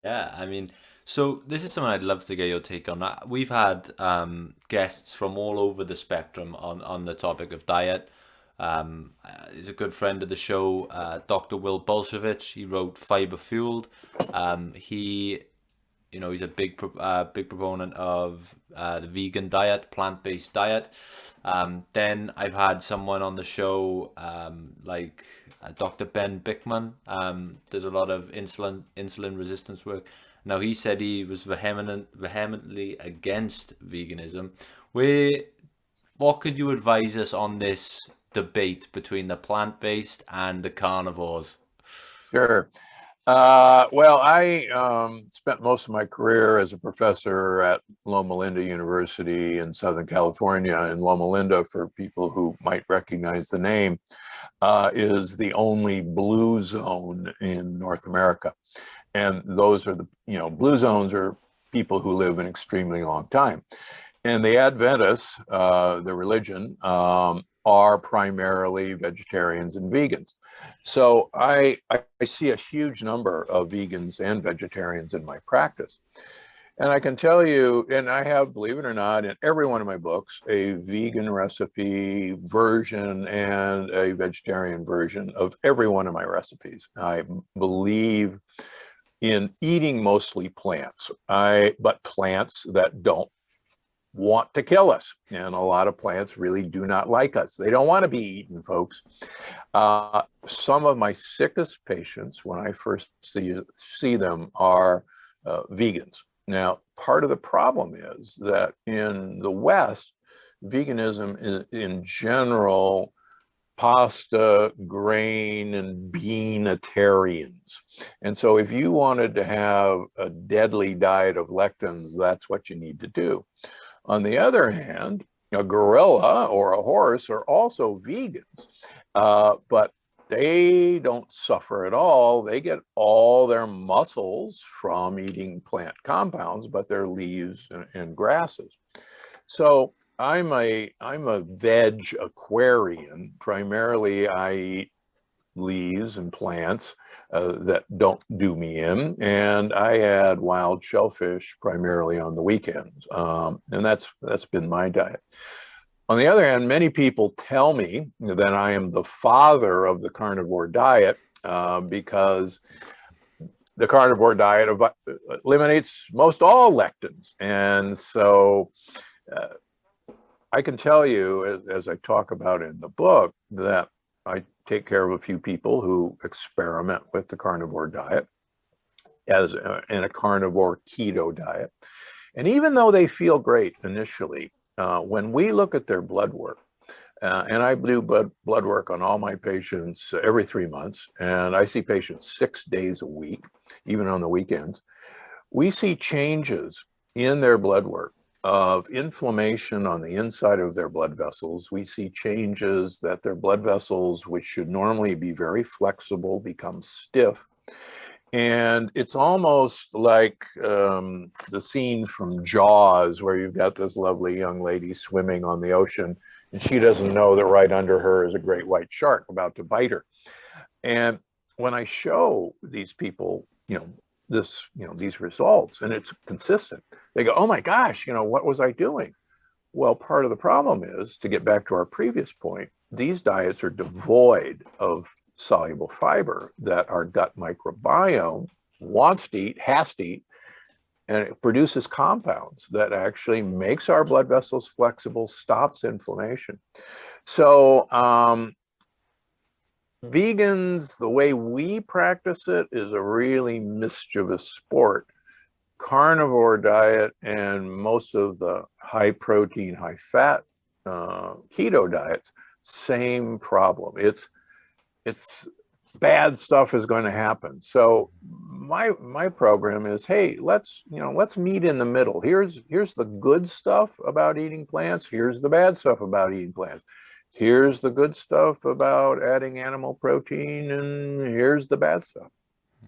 Yeah, I mean, so this is something I'd love to get your take on. We've had guests from all over the spectrum on the topic of diet. He's a good friend of the show, Dr. Will Bolshevich. He wrote Fiber Fueled. He he's a big proponent of the vegan diet, plant-based diet. Then I've had someone on the show like Dr. Ben Bickman. Does a lot of insulin resistance work. Now he said he was vehemently against veganism. Where What could you advise us on this debate between the plant-based and the carnivores? Sure. Well, I spent most of my career as a professor at Loma Linda University in Southern California. And Loma Linda, for people who might recognize the name, is the only blue zone in North America. And those are blue zones are people who live an extremely long time. And the Adventists, the religion, are primarily vegetarians and vegans. So I see a huge number of vegans and vegetarians in my practice. And I can tell you, and I have, believe it or not, in every one of my books, a vegan recipe version and a vegetarian version of every one of my recipes. I believe in eating mostly plants, but plants that don't want to kill us. And a lot of plants really do not like us. They don't want to be eaten, folks. Some of my sickest patients, when I first see them, are vegans. Now, part of the problem is that in the West, veganism is in general pasta, grain, and beanitarians. And so if you wanted to have a deadly diet of lectins, that's what you need to do. On the other hand, a gorilla or a horse are also vegans, but they don't suffer at all. They get all their muscles from eating plant compounds, but their leaves and grasses. So I'm a veg aquarian. Primarily, I eat leaves and plants that don't do me in, and I add wild shellfish primarily on the weekends, and that's been my diet. On the other hand, many people tell me that I am the father of the carnivore diet because the carnivore diet eliminates most all lectins, and so uh, I can tell you, as I talk about in the book, that I take care of a few people who experiment with the carnivore diet in a carnivore keto diet. And even though they feel great initially, when we look at their blood work, and I do blood work on all my patients every 3 months, and I see patients 6 days a week, even on the weekends, we see changes in their blood work of inflammation on the inside of their blood vessels. We see changes that their blood vessels, which should normally be very flexible, become stiff. And it's almost like the scene from Jaws, where you've got this lovely young lady swimming on the ocean, and she doesn't know that right under her is a great white shark about to bite her. And when I show these people, these results, and it's consistent, they go, "Oh my gosh, what was I doing?" Well, part of the problem is, to get back to our previous point, these diets are devoid of soluble fiber that our gut microbiome wants to eat, has to eat, and it produces compounds that actually makes our blood vessels flexible, stops inflammation. So vegans, the way we practice it is a really mischievous sport. Carnivore diet and most of the high protein, high fat keto diets, same problem. It's bad stuff is going to happen. So my program is, hey, let's meet in the middle. Here's the good stuff about eating plants. Here's the bad stuff about eating plants. Here's the good stuff about adding animal protein, and here's the bad stuff.